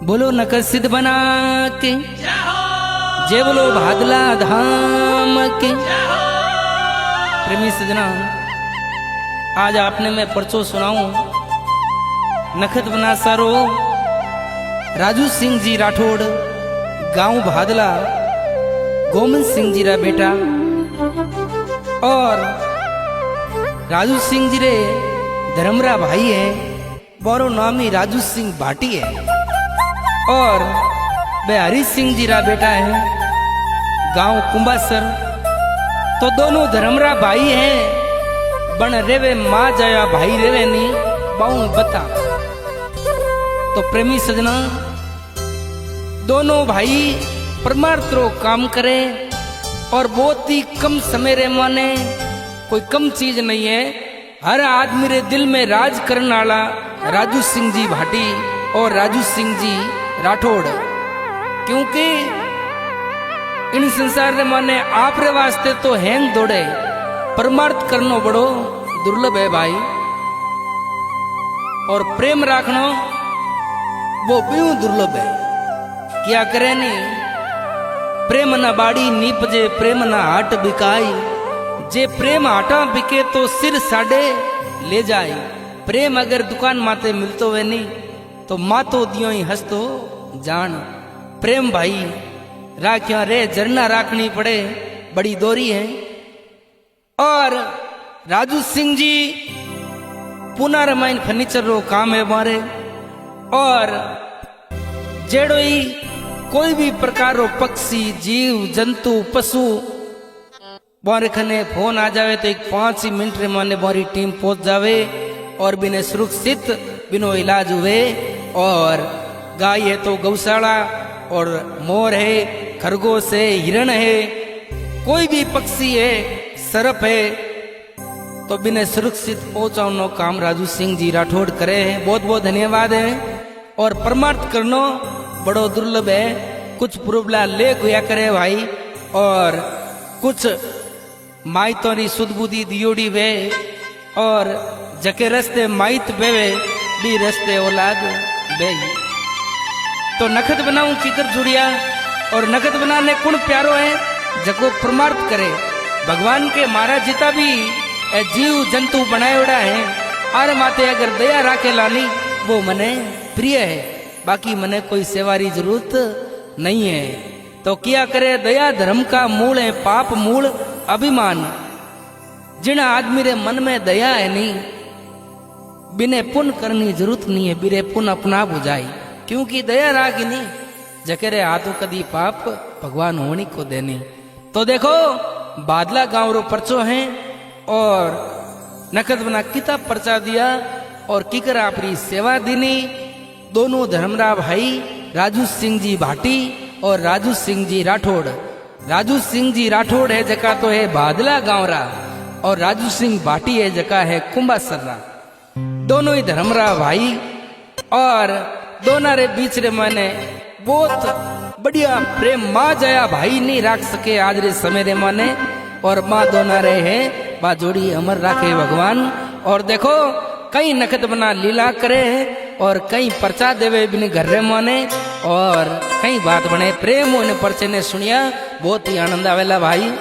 बोलो नखत सिद्ध बना के जय बोलो भादला धाम के। प्रेमी सजना, आज आपने मैं परचो सुनाऊं नखत बना सारो राजू सिंह जी राठौड़, गांव भादला, गोविंद सिंह जी रा बेटा। और राजू सिंह जी रे धर्मरा भाई है, बोरो नाम ही राजू सिंह भाटी है। और वे हरी सिंह जी रा बेटा है, गांव कुंभासर। तो दोनों धर्मरा भाई हैं, बन रेवे माँ जया भाई रेवे नी बाऊ बता। तो प्रेमी सजना, दोनों भाई परमार्थ रो काम करे और बहुत ही कम समय रे माने, कोई कम चीज नहीं है। हर आदमी रे दिल में राज करने वाला राजू सिंह जी भाटी और राजू सिंह जी राठौड़। क्योंकि इन संसार रे माने आप रे वास्ते तो हैंग दौड़े, परमार्थ करनो बड़ो दुर्लभ है भाई। और प्रेम राखनो वो भी दुर्लभ है। क्या करे नी, प्रेम न बाड़ी नीपजे प्रेम न हाट बिकाई। जे प्रेम हाटा बिके तो सिर साडे ले जाए। प्रेम अगर दुकान माते मिलतो वे नी तो मातो दियो ही हंसतो जान। प्रेम भाई राख्या रे झरना राखनी पड़े, बड़ी दोरी है। और राजू सिंह जी पुना रमाइन फर्नीचर रो काम है मारे। और जेड़ो ही कोई भी प्रकार रो पक्षी जीव जंतु पशु बारे खने फोन आ जावे तो एक 5 ही मिनट रे माने बारी टीम पहुंच जावे और बिने सुरक्षित बिनो इलाज हुए। और गाय है तो गौशाला, और मोर है, खरगोश है, हिरण है, कोई भी पक्षी है, सरप है, तो बिने सुरक्षित पहुंचानो काम राजू सिंह जी राठौड़ करे हैं। बहुत बहुत धन्यवाद है। और परमार्थ करनो बड़ो दुर्लभ है। कुछ पुरुबला ले हुआ करे भाई, और कुछ माइतोरी सुध बुद्धि दियोड़ी वे, और जके रस्ते माइत बेवे भी रस्ते औलाद बे। तो नखत बनाऊं कीकर जुड़िया, और नखत बनाने कुण प्यारो है जको परमार्थ करे। भगवान के मारा जिता भी जीव जंतु बनायोड़ा है, आर माते अगर दया राखे लानी वो मने प्रिय है। बाकी मने कोई सेवारी जरूरत नहीं है। तो क्या करे, दया धर्म का मूल है, पाप मूल अभिमान। जिन आदमी रे मन में दया है नहीं, बिने पुण्य करनी जरूरत नहीं है, बिरे पुण्य अपना बुझाई। क्योंकि दया रागी नहीं जकेरे हाथों कदी पाप भगवान होनी को देनी। तो देखो बादला गांव रो परचो है, और नखत बना किताब पर्चा दिया और किकर आपरी सेवा दीनी। दोनों धर्मरा भाई राजू सिंह जी भाटी और राजू सिंह जी राठौड़। राजू सिंह जी राठौड़ है जका तो है बादला गांव रा, और राजू सिंह भाटी है जका है कुंभासर रा। दोनों ही धर्मरा भाई, और दोनों रे बीच रे माने बहुत बढ़िया प्रेम माँ जया भाई नहीं राख सके आज रे समय रे माने। और माँ दोनों रे है बा जोड़ी अमर राखे भगवान। और देखो कई नखत बना लीला करे और कई पर्चा देवे बिन घर रे माने, और कई बात बने प्रेम ने पर्चे ने सुनिया, बहुत ही आनंद आवेला भाई।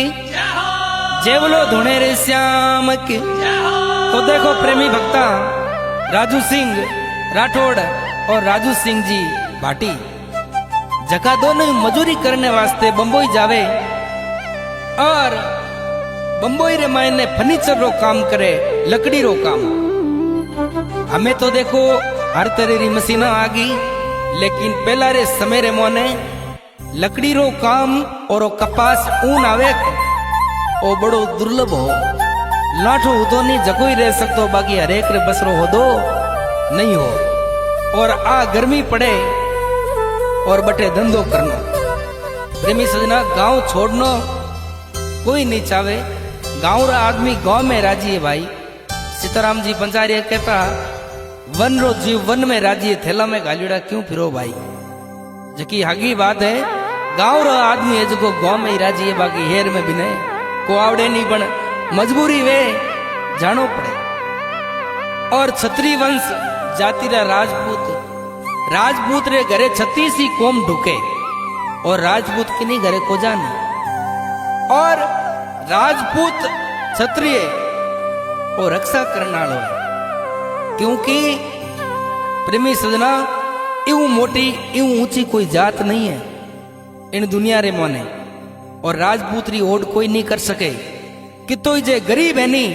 की, जेवलो धुणे रे श्याम की। तो देखो प्रेमी भक्ता राजू सिंह राठौड़ और राजू सिंह जी भाटी जका दोनों मजूरी करने वास्ते बंबई जावे और बंबई रे मायने फर्नीचर रो काम करे, लकड़ी रो काम। हमें तो देखो हर तरह री मशीना आ गई, लेकिन पहला रे समय रे मोने लकड़ी रो काम और कपास ऊन आवे ओ बड़ो दुर्लभ हो। लाठो उदो नहीं जकोई रह सकतो, बाकी हरेक रे बसरो हो दो नहीं हो। और आ गर्मी पड़े और बटे धंधो करना। प्रेमी सजना गांव छोड़नो कोई नहीं चाहे, गांव रा आदमी गांव में राजी है भाई। सीताराम जी पंचारिया कहता वन रो जीव वन में राजी है, थैला में गालियोड़ा क्यों फिरो भाई। जकी हगी बात है, गांव रो आदमी है जो गांव में ही राजी है, बाकी हेर में भी नहीं को आवड़े नहीं, बन मजबूरी वे जानो पड़े। और क्षत्रिय वंश जाति रा राजपूत रे घरे 36 ही कोम ढुके और राजपूत किनी घरे को जाने। और राजपूत क्षत्रिय और रक्षा करने वालों है, क्योंकि प्रेमी सजना इव मोटी इव ऊंची कोई जात नहीं है इन दुनिया रे मोने। और राजपूत री ओढ़ कोई नहीं कर सके कि तो जे गरीब है नी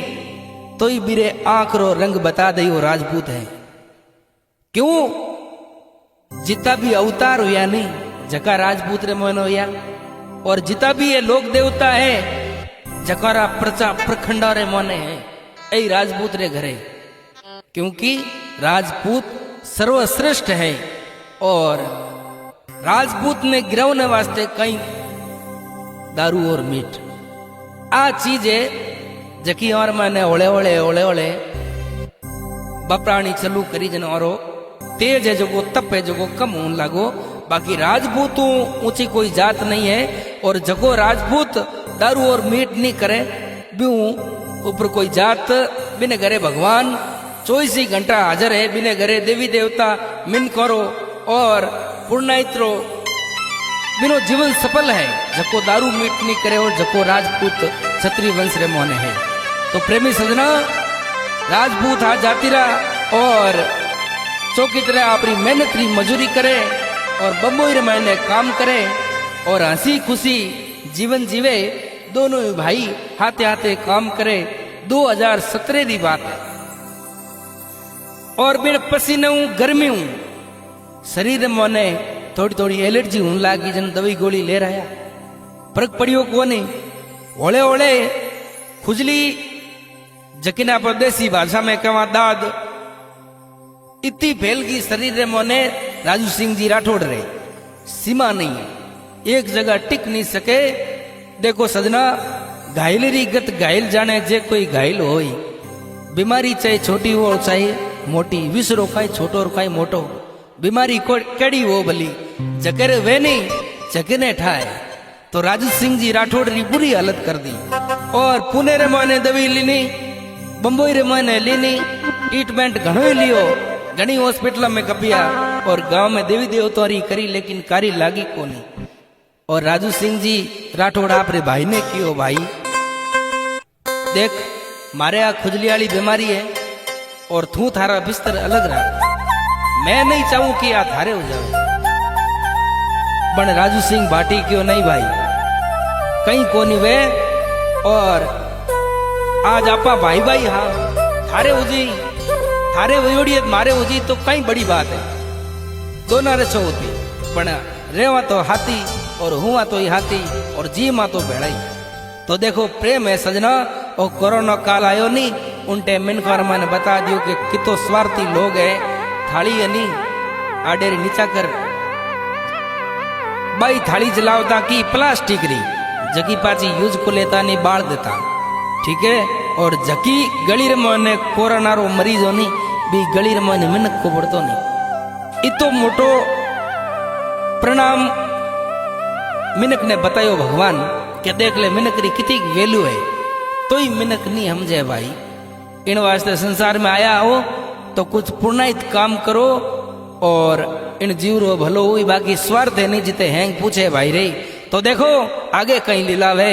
तो ही बीरे आंख रो रंग बता दई वो राजपूत है। क्यों जितना भी अवतार हुआ नहीं जका राजपूत रे मोहन हुआ, और जितना भी ये लोक देवता है जकारा प्रचा प्रखंडा रे मोने है ऐ राजपूत रे घरे। क्योंकि राजपूत सर्वश्रेष्ठ है और राजपूत ने गिरवने वास्ते कई दारू और मीट आ चीज है जकी और मैंने ओले ओले बपराणी चलू करी जन और तेज है जो तप है जो कम होने लगो। बाकी राजपूत ऊंची कोई जात नहीं है, और जगो राजपूत दारू और मीट नहीं करे ब्यू ऊपर कोई जात। बिने घरे भगवान 24 घंटा हाजिर है, बिने घरे देवी देवता मिन करो और पुण्याइत्रो बिनो जीवन सफल है जको दारू मीट नहीं करे और जको राजपूत क्षत्रिय वंश रे मोने है। तो प्रेमी सजना राजपूत हा जातिरा और चौकी तरह अपनी मेहनत री मजूरी करे और बम्बई रे महीने काम करे और हंसी खुशी जीवन जीवे। दोनों भाई हाथे हाथे काम करे। 2017 की बात है और बिन पसीने गर्मी शरीर मोने थोड़ी थोड़ी एलर्जी होने लगी, जन दवाई गोली ले रहा फर्क पड़ियो को नहीं। ओले ओले खुजली जकिना परदेसी भाषा में कवा दाद इतनी फैल गई शरीर रे मोने। राजू सिंह जी राठौड़ रे सीमा नहीं है, एक जगह टिक नहीं सके। देखो सजना घायलेरी गत घायल जाने जे कोई घायल हो, बीमारी चाहे छोटी हो चाहे मोटी, विसरो खाए छोटो और खाए मोटो, बीमारी कड़ी हो भली जकर वे नहीं जगने ठाए। तो राजू सिंह जी राठौड़ री बुरी हालत कर दी और पुणे रे मोने दवाई लीनी, बंबई रे मोने लीनी, ट्रीटमेंट घणो ही लियो, घनी हॉस्पिटल में कपिया और गांव में देवी देवता री करी, लेकिन कारी लागी कोनी। और राजू सिंह जी राठौड़ आपरे भाई ने कियो, भाई देख मारे आ खुजली वाली बीमारी है और तू थारा बिस्तर अलग रहा, मैं नहीं चाहूं कि आ थारे हो जाए। बन राजू सिंह भाटी क्यों नहीं भाई कहीं कोनी वे, और आज आपा भाई भाई हाँ थारे हो जी, थारे वयोड़ी मारे हो जी तो कई बड़ी बात है, दोनों रचो होती। पण रेवा तो हाथी और हुआ तो ही हाथी और जी माँ तो भेड़ाई। तो देखो प्रेम है सजना, और कोरोना काल आयो नहीं उन टाइम मिनकार मैंने बता दियो कि कितो स्वार्थी लोग है। थाली है नहीं आडेरी नीचा कर भाई, थाली जलावता की प्लास्टिक री जकी पाची यूज को लेता नहीं बाढ़ देता, ठीक है। और जकी गली रे मोने कोरोना रो मरीज होनी भी गली रे मोने मिनक को बढ़तो नहीं। इतो मोटो प्रणाम मिनक ने बतायो भगवान के देख ले मिनक री कितनी वैल्यू है, तो ही मिनक नहीं समझे भाई। इन वास्ते संसार में आया हो तो कुछ पुण्याइत काम करो और इन जीव रो भलो हुई, बाकी स्वार्थ है नहीं जिते हैंग पूछे भाई रे। तो देखो आगे कहीं लीला वे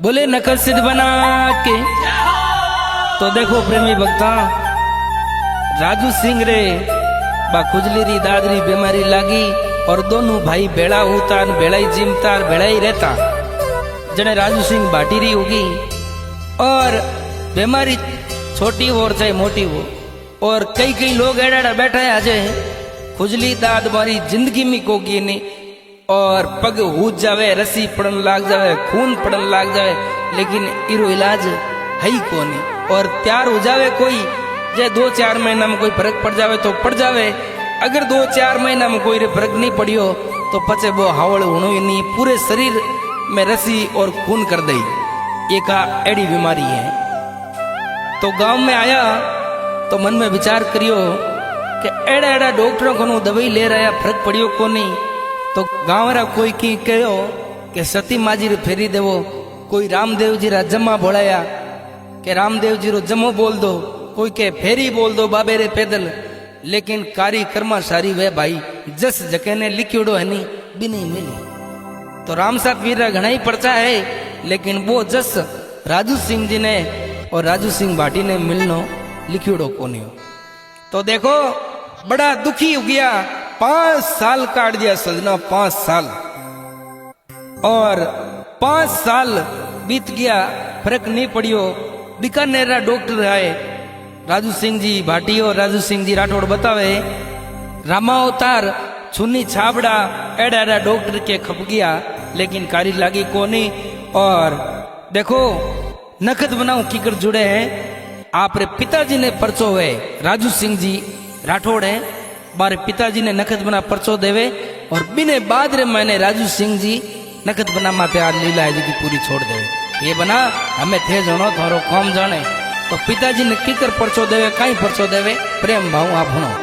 बोले नकल सिद्ध बना के। तो देखो प्रेमी भक्ता, राजू सिंह रे बा खुजली री दादरी बीमारी लागी और दोनों भाई बेड़ा होता बेड़ा ही जिमता बेड़ा ही रहता। जने राजू सिंह बाटी रही होगी और बीमारी छोटी हो और चाहे मोटी हो, और कई कई लोग एड़ा बैठा है आज खुजली दाद मारी जिंदगी में कोगी नहीं, और पग हूज जावे, रस्सी पड़न लाग जावे, खून पड़न लाग जावे, लेकिन इरो इलाज है ही कोनी। और तैयार हो जावे कोई जे 2-4 महीना में कोई फर्क पड़ जावे तो पड़ जावे, अगर 2-4 महीना में कोई फर्क नहीं पड़ियो तो पचे वो हावड़ होनो ही नहीं, पूरे शरीर में रस्सी और खून कर दई। ये का एड़ी बीमारी है। तो गांव में आया तो मन में विचार करियो कि एड़ा एड़ा डॉक्टरों को दवाई ले रहा फर्क पड़ियो को नहीं। तो गांव रा कोई की कहो कि सती माजी रे फेरी देवो, कोई रामदेव जी रा जमा बोलाया कि रामदेव जी रो जमो बोल दो, कोई के फेरी बोल दो बाबे रे पैदल। लेकिन कारी कर्मा सारी वे भाई जस जके ने लिखियोड़ो है नी भी नहीं मिली। तो राम साथ वीर घना ही पर्चा है, लेकिन वो जस राजू सिंह जी ने और राजू सिंह भाटी ने मिलनो लिखियोड़ो कोनी। तो देखो बड़ा दुखी हो गया, 5 साल काट दिया सजना, 5 साल, और 5 साल बीत गया फर्क नहीं पड़ियो। बीकानेर डॉक्टर आए, राजू सिंह जी भाटी और राजू सिंह जी राठौड़ बतावे रामा अवतार छुन्नी छाबड़ा एड़ा एड़ा डॉक्टर के खप गया, लेकिन कारी लागी कोनी। और देखो नखत बनाऊ कीकर जुड़े हैं, आप रे पिताजी ने परचो है, राजू सिंह जी राठौड़ है, बारे पिताजी ने नखत बना परचो देवे, और बिने बाद रे मैंने राजू सिंह जी नखत बना माते आ लीला है जी की पूरी छोड़ देवे। ये बना हमें थे जानो थारो कौम जाने। तो पिताजी ने कीकर परचो देवे, कहीं परचो देवे, प्रेम भाव आप हुनो।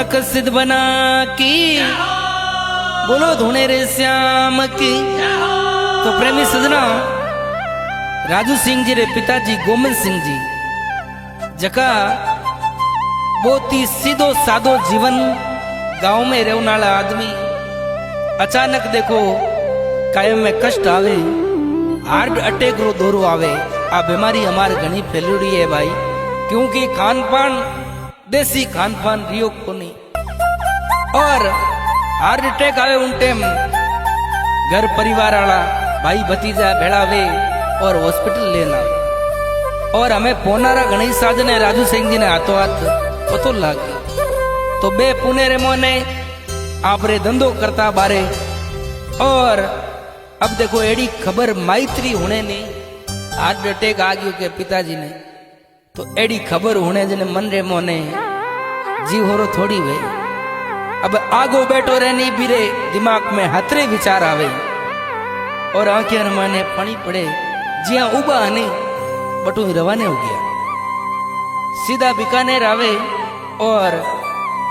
गोरख सिद्ध बना की, बोलो धुने रे श्याम की। तो प्रेमी सजना, राजू सिंह जी रे पिताजी गोविंद सिंह जी जका बहुत ही सीधो सादो जीवन गांव में रहने वाला आदमी, अचानक देखो कायम में कष्ट आवे, हार्ट अटैक रो दौरो आवे। आ बीमारी हमारे घनी फैलुड़ी है भाई, क्योंकि खान पान देसी खान पान रियो कोनी, और हार्ट अटैक आवे उन टाइम घर परिवार वाला भाई भतीजा भेड़ावे और हॉस्पिटल लेना। और हमें पोनारा गणेश साजन है राजू सिंह जी ने हाथों हाथ पतो लाग गया। तो बे पुणे रे मोने आपरे धंधो करता बारे, और अब देखो एड़ी खबर माइत्री होने ने हार्ट अटैक आ गयो के पिताजी ने, तो एड़ी खबर होने जने मन रे मोने जीव होरो थोड़ी वे। अब आगो बैठो रहनी बीरे दिमाग में हतरे विचार आवे, और आंखें माने पानी पड़े, जिया उबा नहीं बटू रवाने हो गया। सीधा बीकानेर आवे और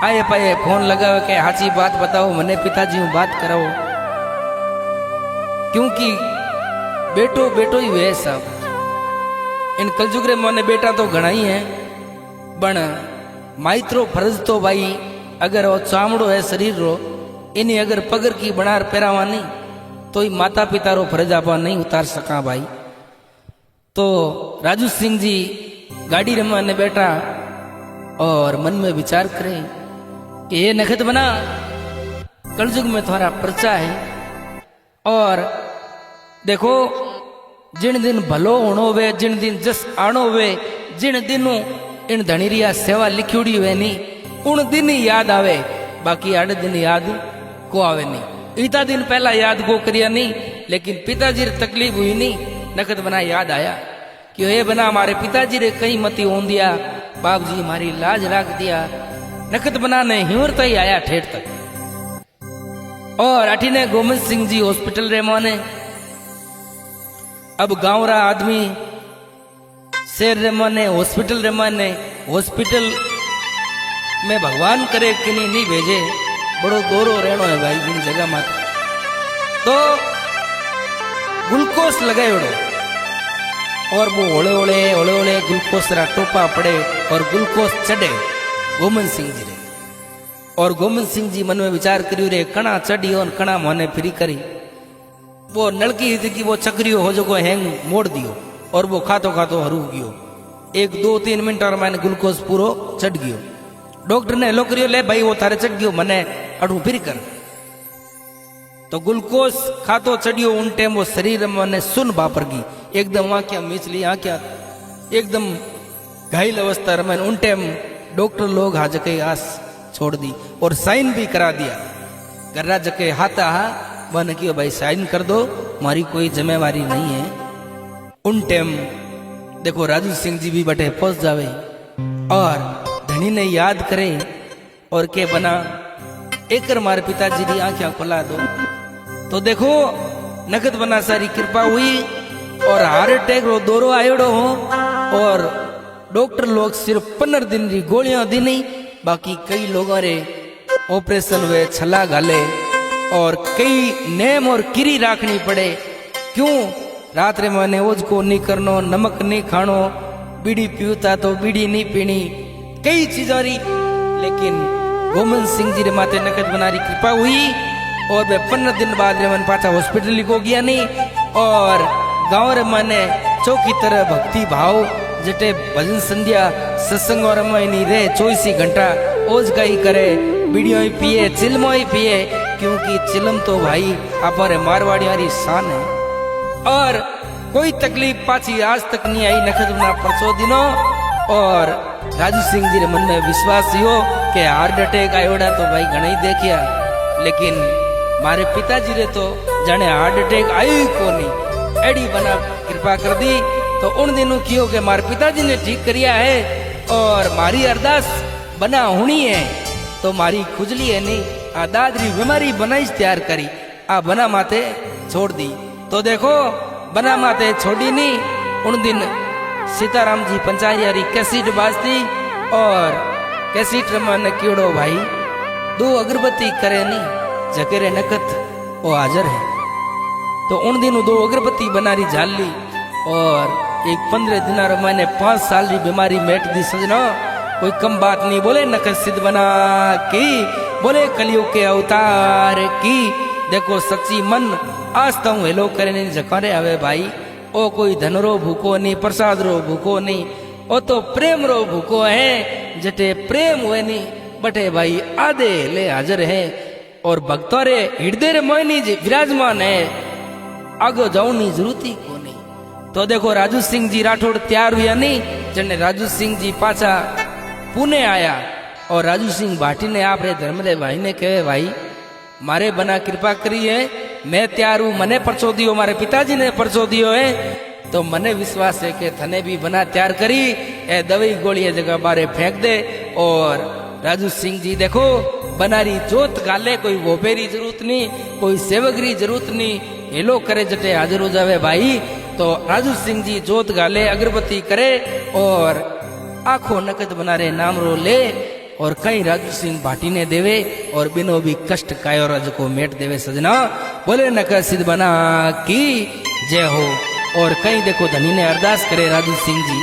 आए पाए फोन लगावे के हाची बात बताओ मने पिताजी हूँ बात कराओ, क्योंकि बेटो बेटो ही वे सब। इन कलजुग रे मोने बेटा तो घना ही है, बण माइत्रो फर्ज तो भाई अगर वो चामड़ो है शरीर रो, इन्हीं अगर पगर की बनार पैरावा नहीं तो ही माता पिता रो फर्ज आपा नहीं उतार सका भाई। तो राजू सिंह जी गाड़ी रमाने बैठा और मन में विचार करे कि ये नखत बना कलयुग में तुम्हारा पर्चा है, और देखो जिन दिन भलो होनो वे, जिन दिन जस आणो वे, जिन दिनों इन धनीरिया सेवा लिखियोड़ी वे नहीं उन दिन ही याद आवे, बाकी आठ दिन याद को आवे नहीं। इतना दिन पहला याद को करिया नहीं, लेकिन पिताजी रे तकलीफ हुई नहीं, नकद बना याद आया कि ये बना हमारे पिताजी रे कई मती होन दिया, बाप जी हमारी लाज राख दिया। नकद बना ने हिमरता ही आया ठेठ तक, और अठीने गोविंद सिंह जी हॉस्पिटल रे माने। अब गांव रा आदमी शेर रे माने हॉस्पिटल रे माने, हॉस्पिटल में भगवान करे कि नहीं भेजे, बड़ो दौरो रहनो है भाई इन जगह में। तो ग्लूकोस लगायोड़ो, और वो ओले ओले ओले ओले ग्लूकोस रा टोपा पड़े और ग्लूकोस चढ़े गोविंद सिंह जी रे। और गोविंद सिंह जी मन में विचार करियो रे कणा चढ़ी और कणा मोने फ्री करी, वो नलकी थी कि वो चक्रियो हो जो को हैंग मोड़ दियो, और वो खातो खातो हरू गयो। 1-2-3 मिनट और मैंने ग्लूकोस पूरो चढ़ गयो। डॉक्टर ने हेलो करियो, ले भाई वो थारे चढ़ गयो, मने अड़ू फिर कर। तो ग्लूकोस खातो चढ़ियो उन टाइम वो शरीर में सुन बापर गई, एकदम आंखें मिचली, आंखें एकदम घायल अवस्था रमन। उन टाइम डॉक्टर लोग हा जके आस छोड़ दी और साइन भी करा दिया। गर्रा जके हाथा वन कियो भाई साइन कर दो, हमारी कोई जिम्मेवारी नहीं है। उन टाइम देखो राजू सिंह जी भी बटे पहुंच जावे और धनी ने याद करे और के बना एक मारे पिताजी की आंखें खुला दो। तो देखो नगद बना सारी कृपा हुई और हार्ट अटैक रो दौरो आयोड़ो हो, और डॉक्टर लोग सिर्फ 15 दिन की गोलियां दी नहीं, बाकी कई लोगों रे ऑपरेशन हुए छला गाले और कई नेम और किरी राखनी पड़े। क्यों? रात रे मैंने ओज को नहीं करनो, नमक नहीं खानो, बीड़ी पीता तो बीड़ी नहीं पीनी, कई चीजों री। लेकिन गोविंद सिंह जी रे माते नकद बनारी कृपा हुई और वे 15 दिन बाद रे मन पाछा हॉस्पिटल को गया नहीं, और गांव रे माने चौकी तरह भक्ति भाव जटे भजन संध्या सत्संग और नहीं रे 24 घंटा ओज का ही करे, बीड़ियों ही पिए, चिलमो ही पिए, क्योंकि चिलम तो भाई हमारे मारवाड़ी वाली शान है। और कोई तकलीफ पाची आज तक नहीं आई नखद बना परसों दिनों। और राजू सिंह जी रे मन में विश्वास हो कि हार्ट अटैक आयोड़ा तो भाई घना ही देखिया, लेकिन मारे पिताजी रे तो जाने हार्ट अटैक आयो ही को नहीं। एडी बना कृपा कर दी तो उन दिनों कियो के मारे पिताजी ने ठीक करिया है, और मारी अरदास बना होनी है तो मारी खुजली है नहीं, आ दादरी बीमारी बनाई तैयार करी, आ बना माथे छोड़ दी। तो देखो बना माते छोड़ी नहीं। उन दिन सीताराम जी पंचायरी कैसेट बाजती और कैसेट रमन कीड़ो भाई दो अगरबत्ती करे नहीं जकेरे नकत वो हाजर है। तो उन दिनों दो अगरबत्ती बना रही झाल ली और एक 15 दिन मैंने 5 साल की बीमारी मेट दी सजना। कोई कम बात नहीं बोले नकद सिद्ध बना की बोले कलयुग के अवतार की। देखो सच्ची मन आज तो हूँ हेलो करे नहीं जकारे आवे भाई। ओ कोई धन रो भूखो नहीं प्रसाद रो भूखो नहीं ओ तो प्रेम रो भूखो है। जटे प्रेम हुए नहीं बटे भाई आधे ले हाजिर है और भक्तों रे हृदय रे मोहनी जी विराजमान है। आगो जाऊनी जरूरत ही को नहीं। तो देखो राजू सिंह जी राठौड़ तैयार हुआ नहीं जने राजू सिंह जी पाछा पुणे आया और राजू सिंह भाटी ने आप रे धर्मदेव भाई ने कहे भाई मारे बना कृपा करी है मैं तैयार हूँ मने परचो दियो मारे पिताजी ने परचो दियो है। तो मने विश्वास है कि थने भी बना तैयार करी ए दवाई गोली जगह बारे फेंक दे। और राजू सिंह जी देखो बनारी जोत गाले कोई वोपेरी जरूरत नहीं कोई सेवकरी जरूरत नहीं हेलो करे जटे हाजिर हो जावे भाई। तो राजू सिंह जी जोत गाले अगरबत्ती करे और आंखों नकद बना रे नाम रो ले और कई राजू सिंह भाटी ने देवे और बिनो भी कष्ट कायो राज को मेट देवे सजना। बोले नकद सिद्ध बना की जय हो। और कई देखो धनी ने अरदास करे राजू सिंह जी।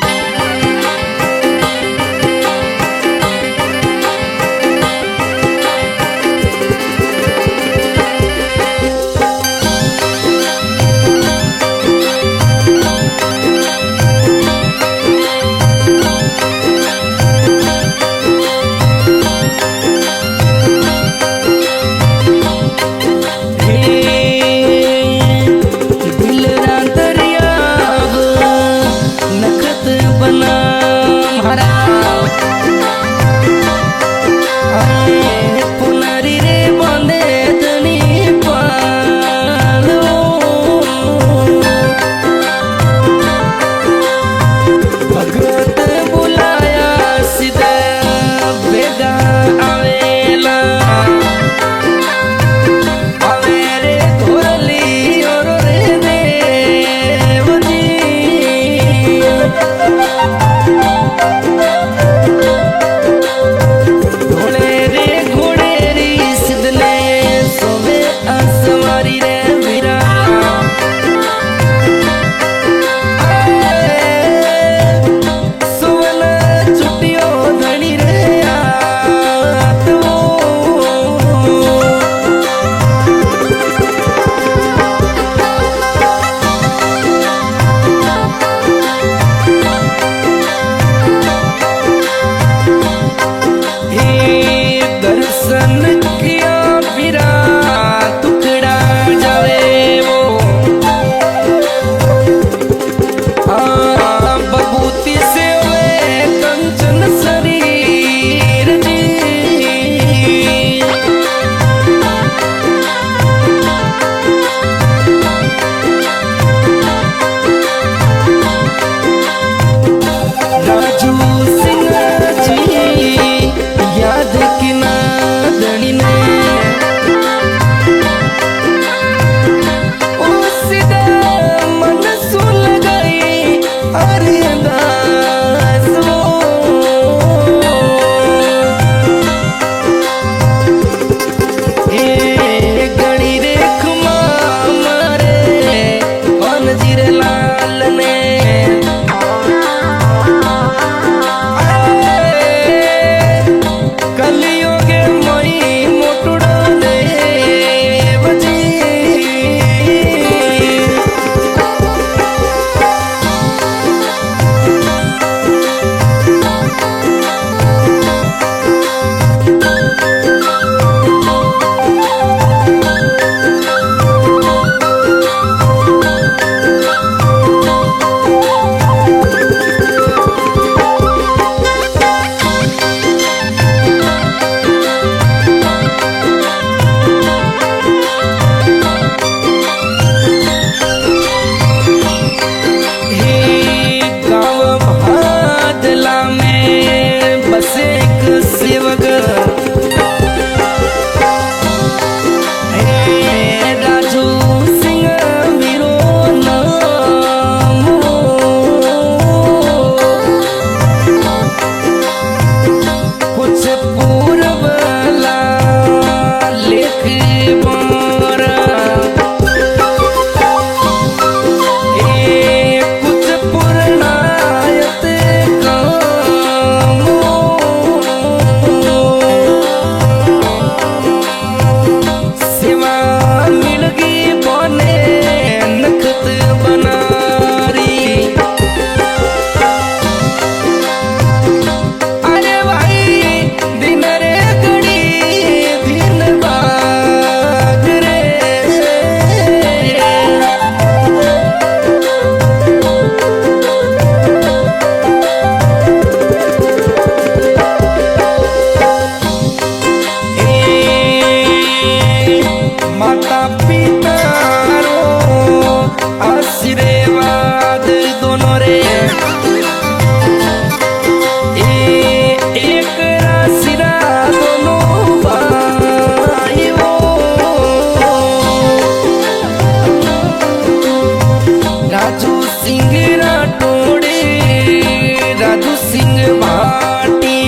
भाटी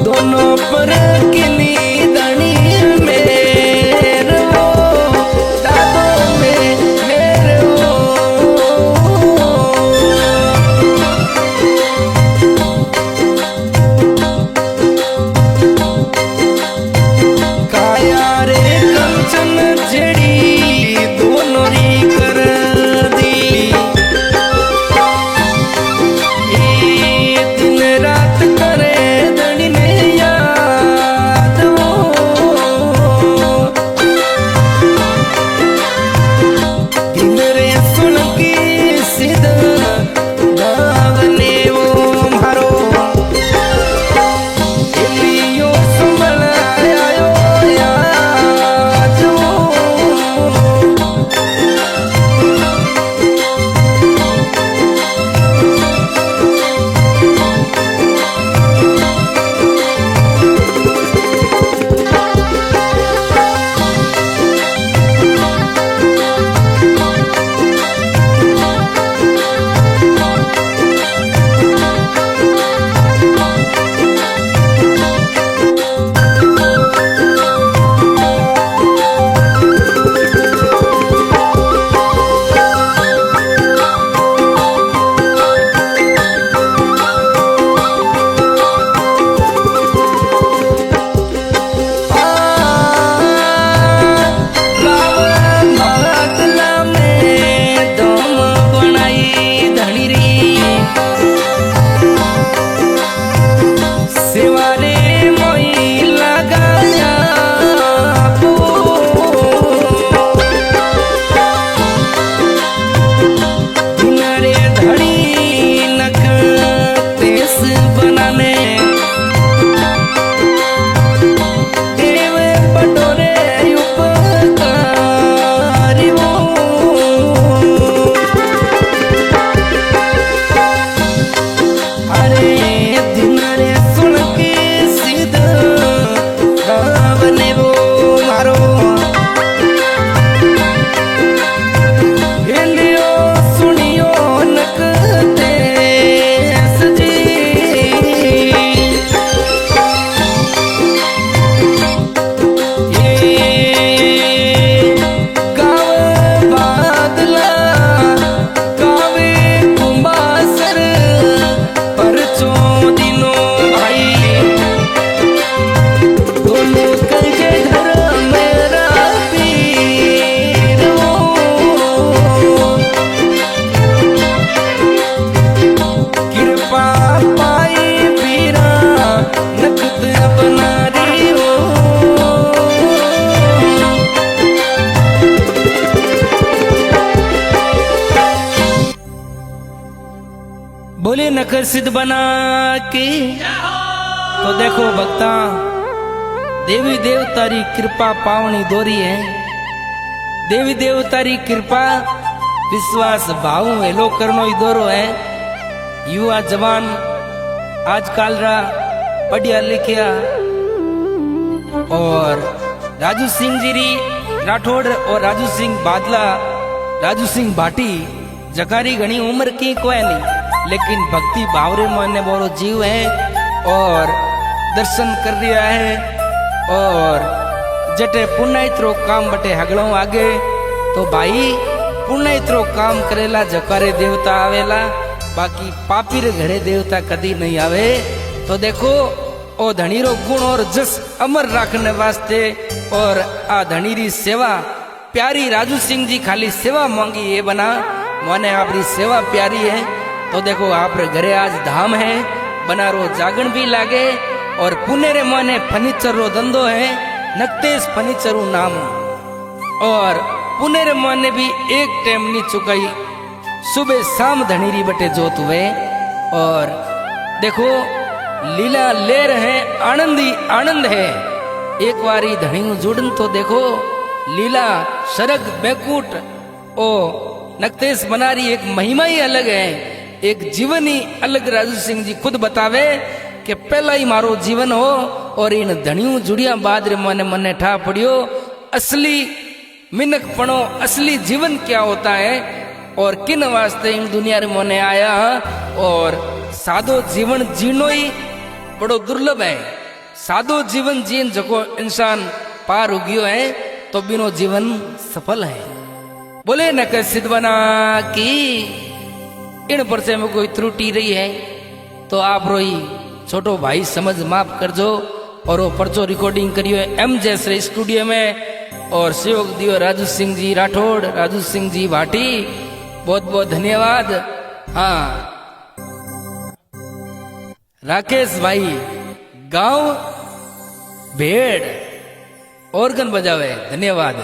दोनों पर किली धनी मेरो दादो में मेरो काया रे कंचन जेड़ी दोनों री कर दी दिन रात करे धनी ने याद दिन रे सुन की सिद्ध गावने वो मारो एलियो संभल आयो याद बोले नखर सिद्ध बना के। तो देखो भक्ता, देवी देवता री कृपा पावनी दोरी है। देवी देवता री कृपा विश्वास भाव हेलो करनो ही दोरो है। युवा जवान आजकल रा पढ़िया लिखिया और राजू सिंह जी री राठौड़ और राजू सिंह बादला, राजू सिंह भाटी जकारी घनी उम्र की कोई नहीं, लेकिन भक्ति भावरे मन बोरो जीव है और दर्शन कर दिया है। और जटे पुण्यत्रो काम बटे हगड़ो आगे, तो भाई पुण्यत्रो काम करेला जकारे देवता आवेला, बाकी पापी रे घरे देवता कदी नहीं आवे। तो देखो ओ धनीरो गुण और जस अमर रखने वास्ते और आ धनीरी सेवा प्यारी राजू सिंह जी खाली सेवा मांगी ये बना मने आपरी सेवा प्यारी है। तो देखो आप घरे आज धाम है, बना रो जागण भी लागे और पुणे रे मने फर्नीचर रो धंधो है, नक्तेश फर्नीचर नाम। और पुणे रे मने भी एक टाइम नहीं चुकाई, सुबह शाम धनीरी बटे जोत हुए। और देखो लीला ले रहे आनंद ही आनंद है। एक बारी धनी जुड़न तो देखो लीला सरग बैकुट ओ नक्तेश बनारी एक महिमा ही अलग है, एक जीवन ही अलग। राजू सिंह जी खुद बतावे कि पहला ही मारो जीवन हो और इन धनियों जुड़िया बाद रे मने मने ठा पड़ियो असली मिनक पणो, असली जीवन क्या होता है। और किन वास्ते इन दुनिया रे मोने आया। और सादो जीवन जीनो ही बड़ो दुर्लभ है। सादो जीवन जीन जको इंसान पार हो गयो है तो बिनो जीवन सफल है। बोले न कर सिद्धवना की इन परचे में कोई त्रुटि रही है तो आप रोई छोटो भाई समझ माफ कर जो। और वो पर्चो रिकॉर्डिंग करियो एम जैसे स्टूडियो में और सहयोग दियो राजू सिंह जी राठौड़, राजू सिंह जी भाटी, बहुत बहुत धन्यवाद। हाँ राकेश भाई गांव भेड़ ऑर्गन बजावे, धन्यवाद।